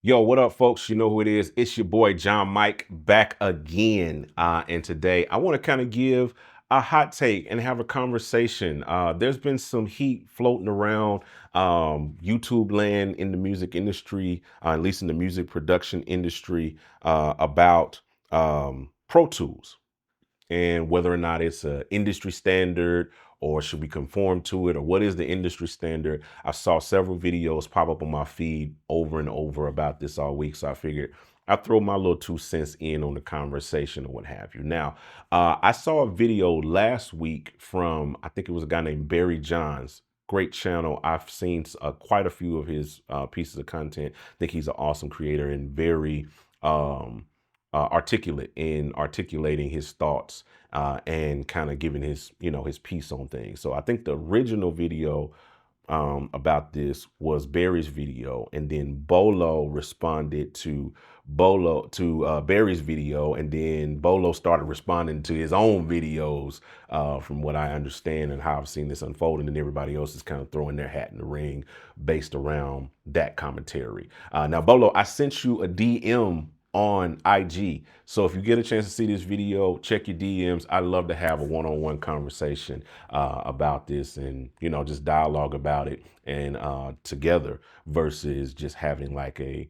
Yo, what up, folks? You know who it is. It's your boy, John Mike, back again. And today I want to kind of give a hot take and have a conversation. There's been some heat floating around YouTube land in the music industry, at least in the music production industry, about Pro Tools and whether or not it's a industry standard or should we conform to it or what is the industry standard. I saw several videos pop up on my feed over and over about this all week, so I figured I'd throw my little 2 cents in on the conversation or what have you. Now, I saw a video last week from, I think it was a guy named Barry Johns. Great channel. I've seen quite a few of his pieces of content. I think he's an awesome creator and very articulate in articulating his thoughts and kind of giving his, his piece on things. So I think the original video about this was Barry's video, and then Bolo responded to Barry's video, and then Bolo started responding to his own videos, from what I understand and how I've seen this unfold, and then everybody else is kind of throwing their hat in the ring based around that commentary. Now, Bolo, I sent you a DM on IG. So if you get a chance to see this video, check your DMs. I'd love to have a one-on-one conversation about this and, just dialogue about it and together versus just having like a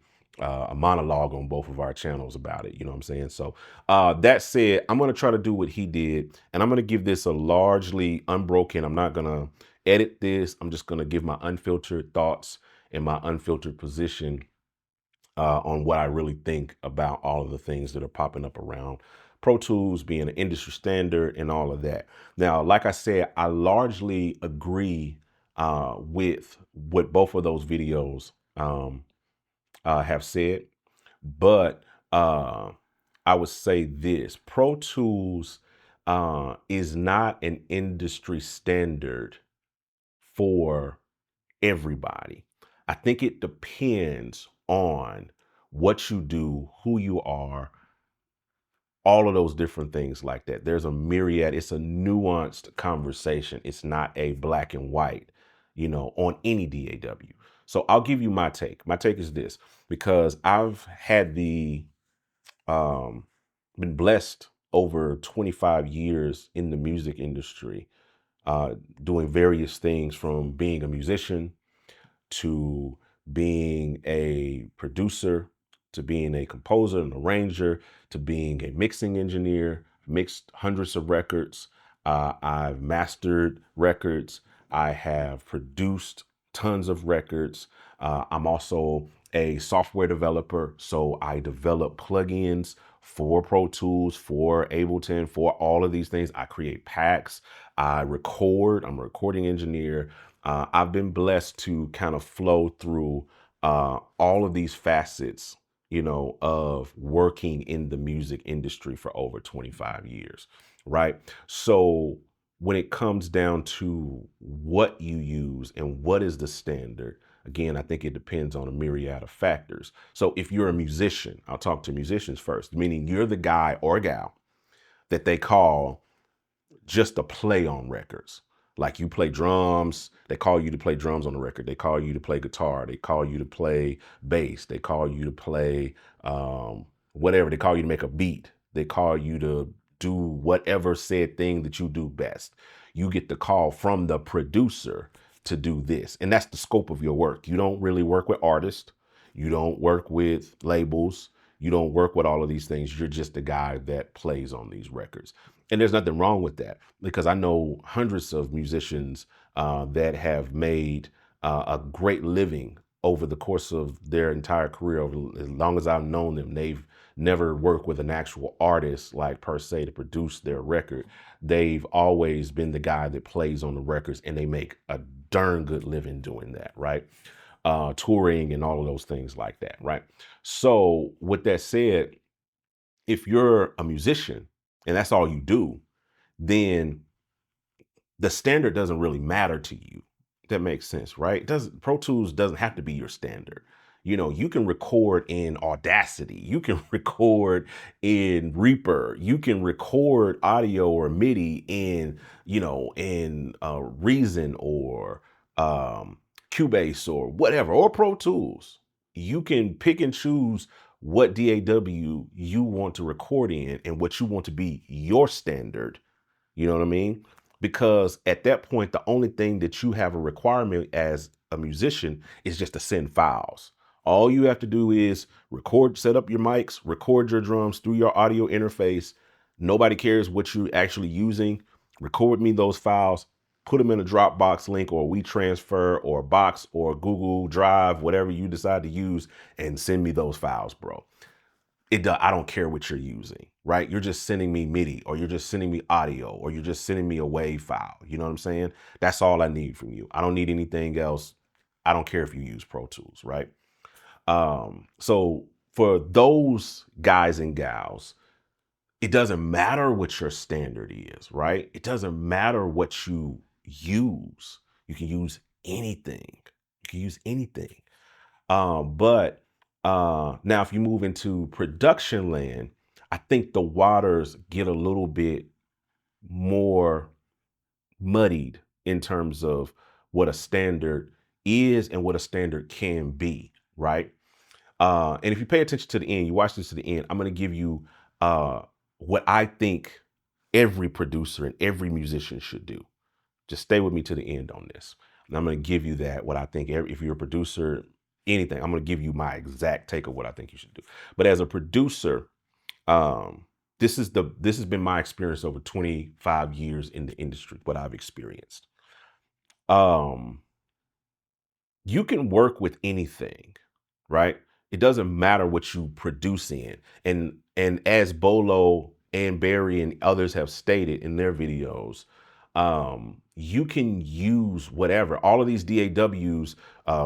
monologue on both of our channels about it. You know what I'm saying? So that said, I'm going to try to do what he did, and I'm going to give this a largely unbroken. I'm not going to edit this. I'm just going to give my unfiltered thoughts and my unfiltered position on what I really think about all of the things that are popping up around Pro Tools being an industry standard and all of that. Now, like I said, I largely agree with what both of those videos have said, but I would say this: Pro Tools is not an industry standard for everybody. I think it depends on what you do, who you are, all of those different things like that. There's a myriad, it's a nuanced conversation. It's not a black and white, on any DAW. So I'll give you my take. My take is this, because I've had been blessed over 25 years in the music industry, doing various things from being a musician to being a producer, to being a composer and arranger, to being a mixing engineer, mixed hundreds of records. I've mastered records. I have produced tons of records. I'm also a software developer, so I develop plugins for Pro Tools, for Ableton, for all of these things. I create packs. I record. I'm a recording engineer. I've been blessed to kind of flow through all of these facets, of working in the music industry for over 25 years, right? So when it comes down to what you use and what is the standard, again, I think it depends on a myriad of factors. So if you're a musician, I'll talk to musicians first, meaning you're the guy or gal that they call just to play on records. Like you play drums, they call you to play drums on the record. They call you to play guitar. They call you to play bass. They call you to play whatever. They call you to make a beat. They call you to do whatever said thing that you do best. You get the call from the producer to do this. And that's the scope of your work. You don't really work with artists. You don't work with labels. You don't work with all of these things. You're just the guy that plays on these records. And there's nothing wrong with that, because I know hundreds of musicians that have made a great living over the course of their entire career. Over as long as I've known them, they've never worked with an actual artist, like per se, to produce their record. They've always been the guy that plays on the records, and they make a darn good living doing that, right? Touring and all of those things like that, right? So with that said, if you're a musician and that's all you do, then the standard doesn't really matter to you. That makes sense, right? Pro Tools doesn't have to be your standard. You can record in Audacity, you can record in Reaper, you can record audio or MIDI in, Reason or Cubase or whatever, or Pro Tools. you can pick and choose what DAW you want to record in and what you want to be your standard. You know what I mean? Because at that point, the only thing that you have a requirement as a musician is just to send files. All you have to do is record, set up your mics, record your drums through your audio interface. Nobody cares what you're actually using. Record me those files, put them in a Dropbox link or WeTransfer or Box or Google Drive, whatever you decide to use, and send me those files, bro. I don't care what you're using, right? You're just sending me MIDI, or you're just sending me audio, or you're just sending me a WAV file. You know what I'm saying? That's all I need from you. I don't need anything else. I don't care if you use Pro Tools, right? So for those guys and gals, it doesn't matter what your standard is, right? It doesn't matter what you use. You can use anything. You can use anything. But now, if you move into production land, I think the waters get a little bit more muddied in terms of what a standard is and what a standard can be, right? And if you pay attention to the end, you watch this to the end, I'm going to give you what I think every producer and every musician should do. Just stay with me to the end on this. And I'm going to give you that, what I think, if you're a producer, anything, I'm going to give you my exact take of what I think you should do. But as a producer, this has been my experience over 25 years in the industry, what I've experienced. You can work with anything, right? It doesn't matter what you produce in. And as Bolo and Barry and others have stated in their videos, you can use whatever. All of these DAWs,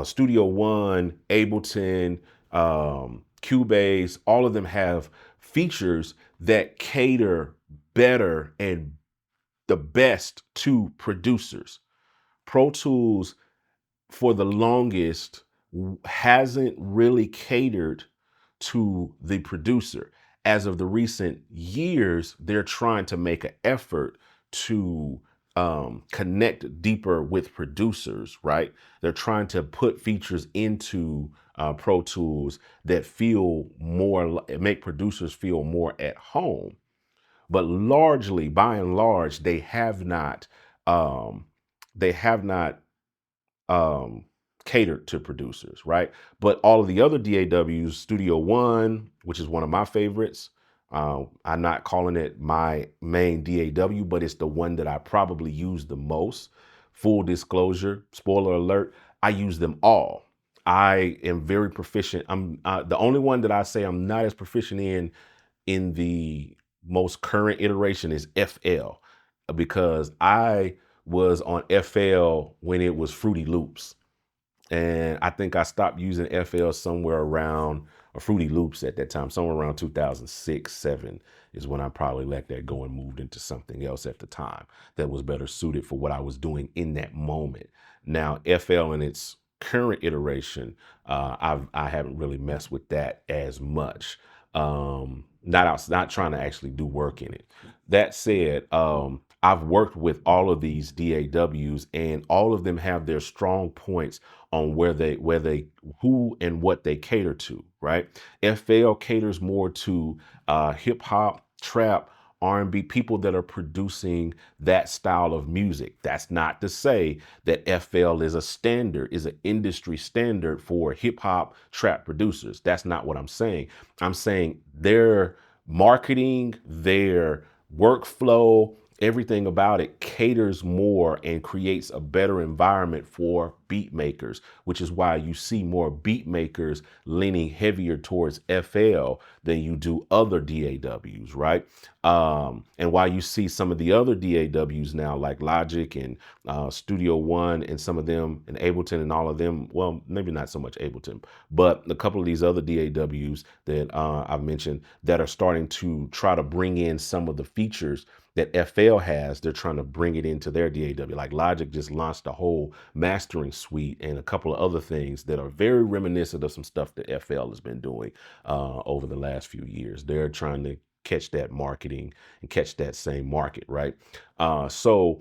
Studio One, Ableton, Cubase, all of them have features that cater better and the best to producers. Pro Tools, for the longest, hasn't really catered to the producer. As of the recent years, they're trying to make an effort to connect deeper with producers, right? They're trying to put features into Pro Tools that feel more, make producers feel more at home. But largely, by and large, they have not um, um, catered to producers, right? But all of the other DAWs, Studio One, which is one of my favorites, I'm not calling it my main DAW, but it's the one that I probably use the most. Full disclosure, spoiler alert, I use them all. I am very proficient. I'm the only one that I say I'm not as proficient in the most current iteration is FL, because I was on FL when it was Fruity Loops. And I think I stopped using FL somewhere around, or Fruity Loops at that time, somewhere around 2006, 7 is when I probably let that go and moved into something else at the time that was better suited for what I was doing in that moment. Now, FL in its current iteration, I haven't really messed with that as much. Not trying to actually do work in it. That said, I've worked with all of these DAWs, and all of them have their strong points on who and what they cater to, right? FL caters more to hip hop, trap, R&B, people that are producing that style of music. That's not to say that FL is a standard, is an industry standard for hip hop, trap producers. That's not what I'm saying. I'm saying their marketing, their workflow, everything about it caters more and creates a better environment for beat makers, which is why you see more beat makers leaning heavier towards FL than you do other DAWs, right? And why you see some of the other DAWs now, like Logic and Studio One and some of them, and Ableton and all of them, well, maybe not so much Ableton, but a couple of these other DAWs that I've mentioned that are starting to try to bring in some of the features that FL has. They're trying to bring it into their DAW. Like Logic just launched a whole mastering suite and a couple of other things that are very reminiscent of some stuff that FL has been doing over the last few years. They're trying to catch that marketing and catch that same market, right? So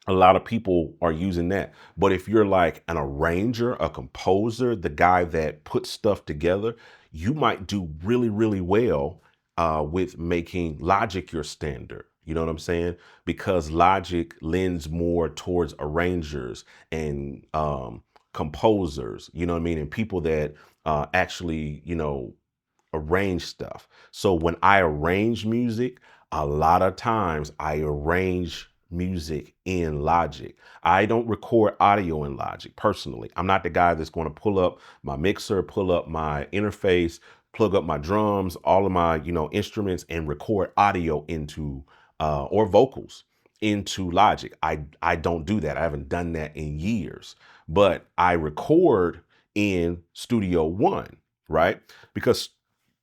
A lot of people are using that. But if you're like an arranger, a composer, the guy that puts stuff together, you might do really, really well with making Logic your standard. You know what I'm saying? Because Logic lends more towards arrangers and composers, you know what I mean? And people that actually, arrange stuff. So when I arrange music, a lot of times I arrange music in Logic. I don't record audio in Logic personally. I'm not the guy that's going to pull up my mixer, pull up my interface, plug up my drums, all of my, instruments and record audio into or vocals into Logic. I don't do that. I haven't done that in years. But I record in Studio One, right? Because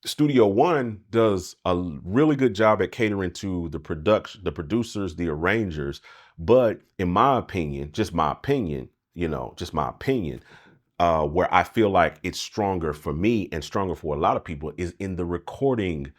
Studio One does a really good job at catering to the production, the producers, the arrangers. But in my opinion, just my opinion, where I feel like it's stronger for me and stronger for a lot of people is in the recording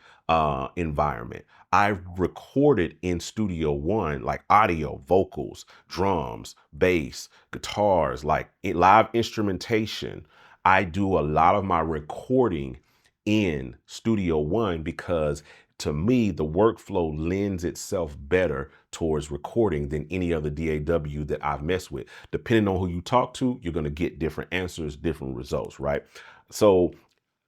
environment. I've recorded in Studio One, like audio, vocals, drums, bass, guitars, like live instrumentation. I do a lot of my recording in Studio One because to me, the workflow lends itself better towards recording than any other DAW that I've messed with. Depending on who you talk to, you're going to get different answers, different results, right? So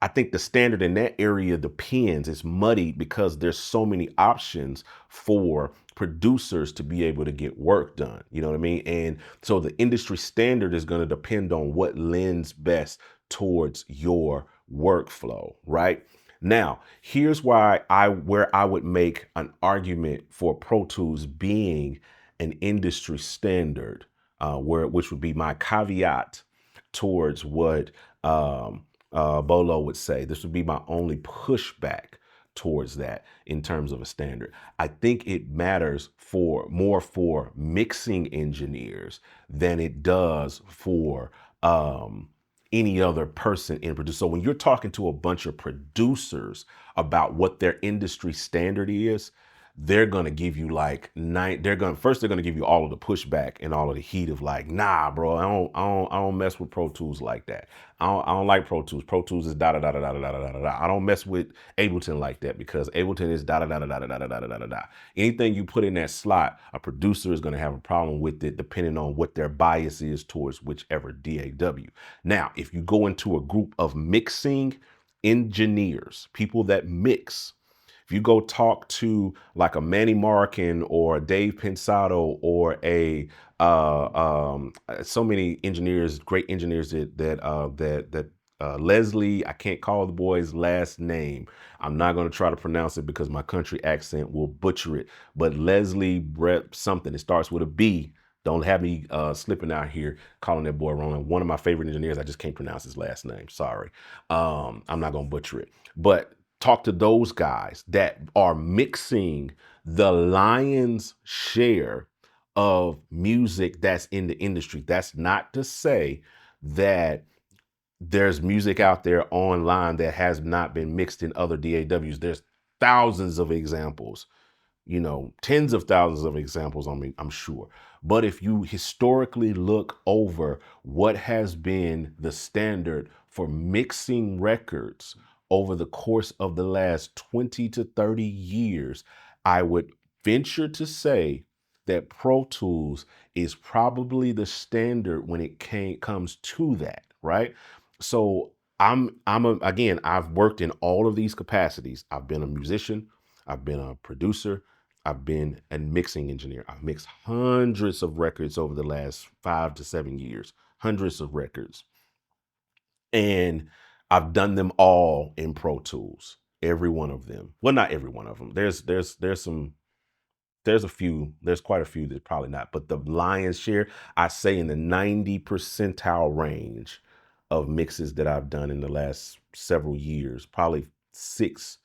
I think the standard in that area depends. It's muddy because there's so many options for producers to be able to get work done. You know what I mean? And so the industry standard is going to depend on what lends best towards your workflow, right? Now, here's where I would make an argument for Pro Tools being an industry standard, which would be my caveat towards what Bolo would say. This would be my only pushback towards that in terms of a standard. I think it matters for mixing engineers than it does for any other person in produce. So when you're talking to a bunch of producers about what their industry standard is, they're gonna give you like they're gonna give you all of the pushback and all of the heat of like, nah, bro, I don't mess with Pro Tools like that. I don't like Pro Tools. Pro Tools is da da da da da da da da da. I don't mess with Ableton like that because Ableton is da da da da da da da da da da da. Anything you put in that slot, a producer is gonna have a problem with it depending on what their bias is towards whichever DAW. Now, if you go into a group of mixing engineers, people that mix, if you go talk to like a Manny Markin or a Dave Pensado or so many engineers, great engineers that Leslie, I can't call the boy's last name. I'm not going to try to pronounce it because my country accent will butcher it. But Leslie Brett something. It starts with a B. Don't have me slipping out here calling that boy wrong. One of my favorite engineers, I just can't pronounce his last name. Sorry. I'm not going to butcher it. But talk to those guys that are mixing the lion's share of music that's in the industry. That's not to say that there's music out there online that has not been mixed in other DAWs. There's thousands of examples, tens of thousands of examples, I'm sure. But if you historically look over what has been the standard for mixing records over the course of the last 20 to 30 years, I would venture to say that Pro Tools is probably the standard when it comes to that, right? So again, I've worked in all of these capacities. I've been a musician, I've been a producer, I've been a mixing engineer. I've mixed hundreds of records over the last 5 to 7 years, hundreds of records. And I've done them all in Pro Tools, every one of them. Well, not every one of them. There's quite a few that probably not, but the lion's share, I say in the 90 percentile range of mixes that I've done in the last several years, probably 6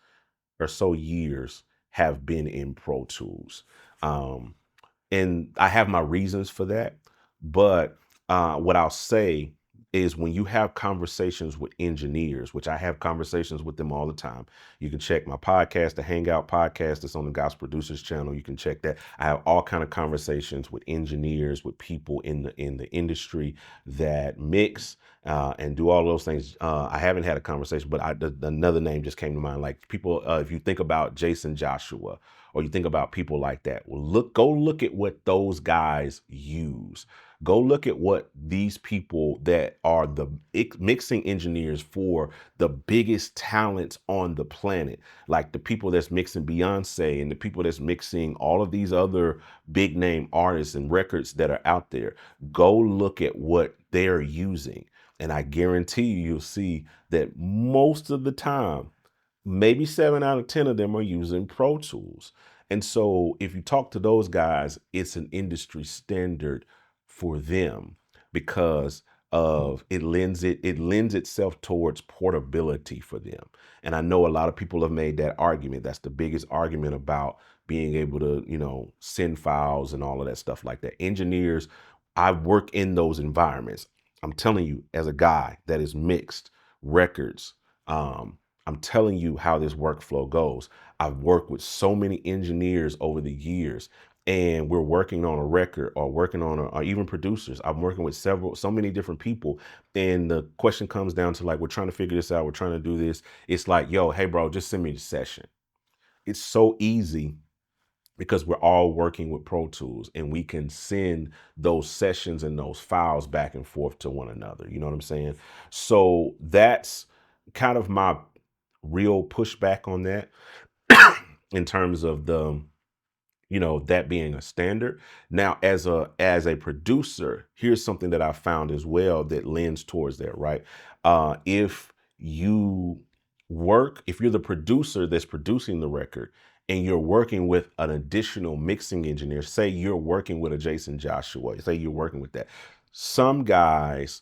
or so years have been in Pro Tools. And I have my reasons for that. But what I'll say is when you have conversations with engineers, which I have conversations with them all the time. You can check my podcast, the Hangout podcast, that's on the Gospel Producers channel. You can check that. I have all kind of conversations with engineers, with people in the industry that mix and do all those things. I haven't had a conversation, but another name just came to mind. Like people, if you think about Jason Joshua, or you think about people like that, well, go look at what those guys use. Go look at what these people that are the mixing engineers for the biggest talents on the planet, like the people that's mixing Beyonce and the people that's mixing all of these other big name artists and records that are out there. Go look at what they're using. And I guarantee you'll see that most of the time, maybe 7 out of 10 of them are using Pro Tools. And so if you talk to those guys, it's an industry standard for them because of it lends itself towards portability for them. And I know a lot of people have made that argument. That's the biggest argument about being able to, send files and all of that stuff like that. Engineers, I work in those environments. I'm telling you, as a guy that is mixed records, I'm telling you how this workflow goes. I've worked with so many engineers over the years, and we're working on a record or working on or even producers. I'm working with so many different people. And the question comes down to like, we're trying to figure this out. We're trying to do this. It's like, yo, hey, bro, just send me the session. It's so easy because we're all working with Pro Tools and we can send those sessions and those files back and forth to one another. You know what I'm saying? So that's kind of my real pushback on that in terms of that being a standard. Now, as a producer, here's something that I found as well that lends towards that, right? If you're the producer that's producing the record and you're working with an additional mixing engineer, say you're working with a Jason Joshua, say you're working with that. Some guys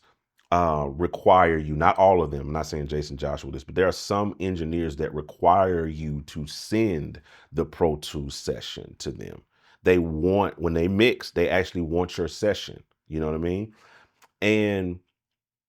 require you, not all of them, I'm not saying Jason Joshua this, but there are some engineers that require you to send the Pro Tools session to them. When they mix, they actually want your session. You know what I mean? And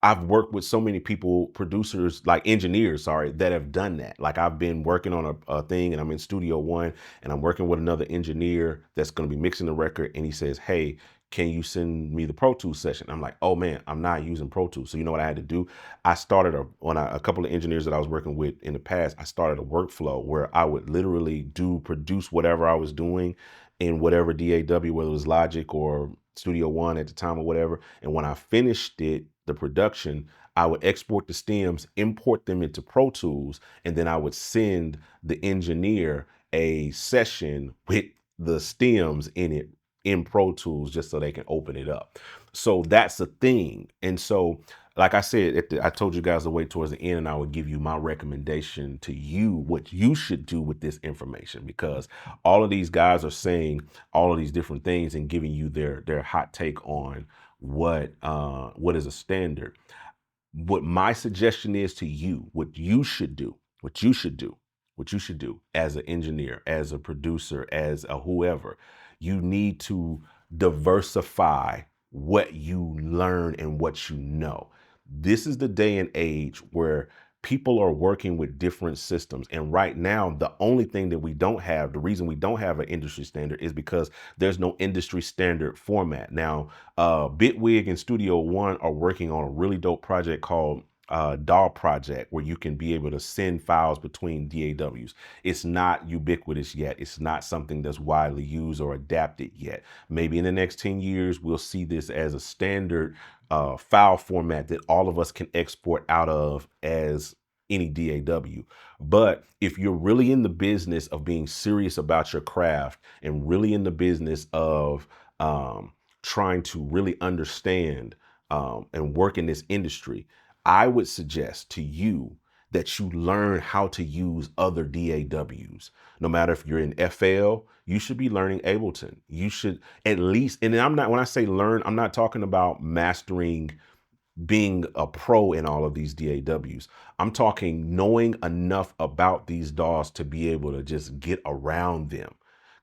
I've worked with so many people, producers, like engineers, sorry, that have done that. Like I've been working on a thing and I'm in Studio One and I'm working with another engineer that's going to be mixing the record. And he says, hey, can you send me the Pro Tools session? I'm like, oh man, I'm not using Pro Tools. So you know what I had to do? I started a couple of engineers that I was working with in the past, I started a workflow where I would literally produce whatever I was doing in whatever DAW, whether it was Logic or Studio One at the time or whatever. And when I finished the production, I would export the stems, import them into Pro Tools, and then I would send the engineer a session with the stems in it in Pro Tools just so they can open it up. So that's a thing. And so, like I said, I told you guys to wait towards the end and I would give you my recommendation to you, what you should do with this information, because all of these guys are saying all of these different things and giving you their hot take on what is a standard. What my suggestion is to you, what you should do as an engineer, as a producer, as a whoever, you need to diversify what you learn and what you know. This is the day and age where people are working with different systems. And right now, the only thing that we don't have, the reason we don't have an industry standard is because there's no industry standard format. Now, Bitwig and Studio One are working on a really dope project called DAW project where you can be able to send files between DAWs. It's not ubiquitous yet. It's not something that's widely used or adapted yet. Maybe in the next 10 years, we'll see this as a standard file format that all of us can export out of as any DAW. But if you're really in the business of being serious about your craft and really in the business of trying to really understand and work in this industry, I would suggest to you that you learn how to use other DAWs. No matter if you're in FL, you should be learning Ableton. You should at least, and when I say learn, I'm not talking about mastering, being a pro in all of these DAWs. I'm talking knowing enough about these DAWs to be able to just get around them.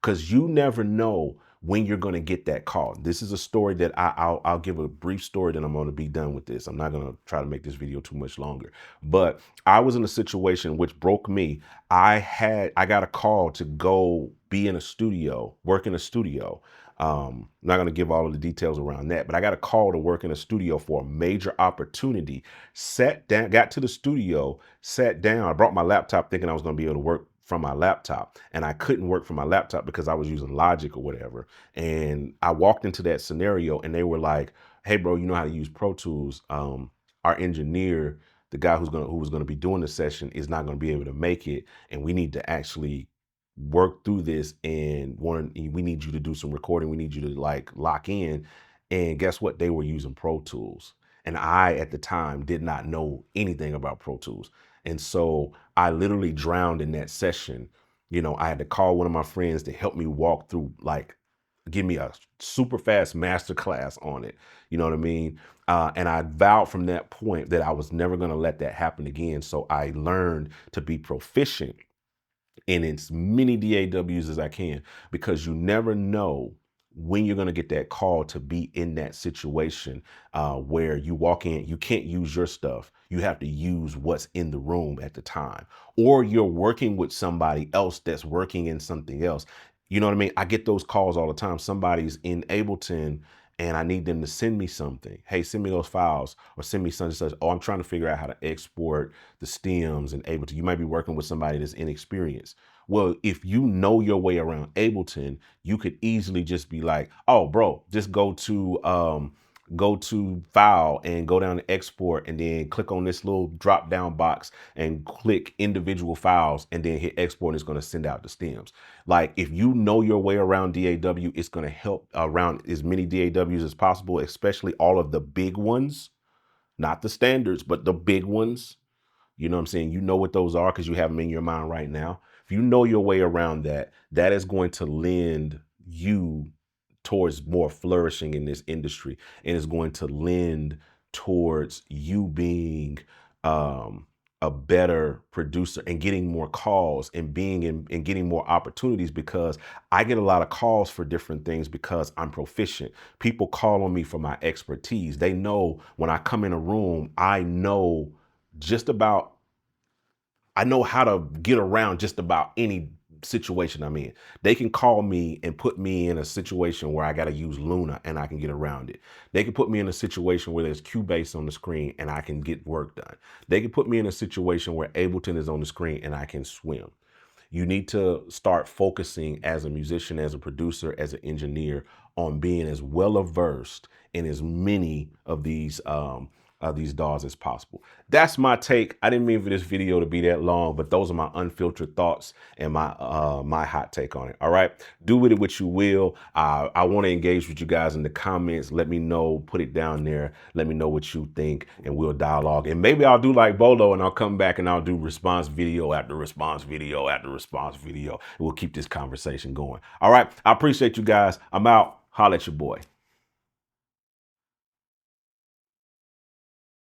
Because you never know when you're going to get that call. This is a story that I'll give a brief story, then I'm going to be done with this. I'm not going to try to make this video too much longer, but I was in a situation which broke me. I got a call to go be in a studio, work in a studio. I'm not going to give all of the details around that, but I got a call to work in a studio for a major opportunity. Sat down, got to the studio, sat down. I brought my laptop thinking I was going to be able to work from my laptop, and I couldn't work from my laptop because I was using Logic or whatever. And I walked into that scenario and they were like, "Hey bro, you know how to use Pro Tools. Our engineer, the guy who was gonna be doing the session, is not gonna be able to make it, and we need to actually work through this, and we need you to do some recording. We need you to like lock in." And guess what? They were using Pro Tools. And I, at the time, did not know anything about Pro Tools. And so I literally drowned in that session. You know, I had to call one of my friends to help me walk through, like, give me a super fast master class on it. You know what I mean? And I vowed from that point that I was never going to let that happen again. So I learned to be proficient in as many DAWs as I can, because you never know when you're going to get that call to be in that situation where you walk in, you can't use your stuff. You have to use what's in the room at the time, or you're working with somebody else that's working in something else. You know what I mean? I get those calls all the time. Somebody's in Ableton and I need them to send me something. Hey, send me those files, or send me such and such. Oh, I'm trying to figure out how to export the stems in Ableton. You might be working with somebody that's inexperienced. Well, if you know your way around Ableton, you could easily just be like, "Oh, bro, just go to file and go down to export, and then click on this little drop down box and click individual files and then hit export, and it's going to send out the stems." Like, if you know your way around DAW, it's going to help around as many DAWs as possible, especially all of the big ones, not the standards, but the big ones. You know what I'm saying? You know what those are because you have them in your mind right now. If you know your way around that, that is going to lend you towards more flourishing in this industry, and is going to lend towards you being a better producer and getting more calls and being in and getting more opportunities, because I get a lot of calls for different things because I'm proficient. People call on me for my expertise. They know when I come in a room, just about I know how to get around just about any situation I'm in. They can call me and put me in a situation where I got to use Luna and I can get around it. They can put me in a situation where there's Cubase on the screen and I can get work done. They can put me in a situation where Ableton is on the screen and I can swim. You need to start focusing as a musician, as a producer, as an engineer, on being as well versed in as many of these DAWs as possible. That's my take. I didn't mean for this video to be that long, but those are my unfiltered thoughts and my hot take on it. All right, do with it what you will. I want to engage with you guys in the comments. Let me know. Put it down there. Let me know what you think, and we'll dialogue. And maybe I'll do like Bolo, and I'll come back and I'll do response video after response video after response video. And we'll keep this conversation going. All right, I appreciate you guys. I'm out. Holla at your boy.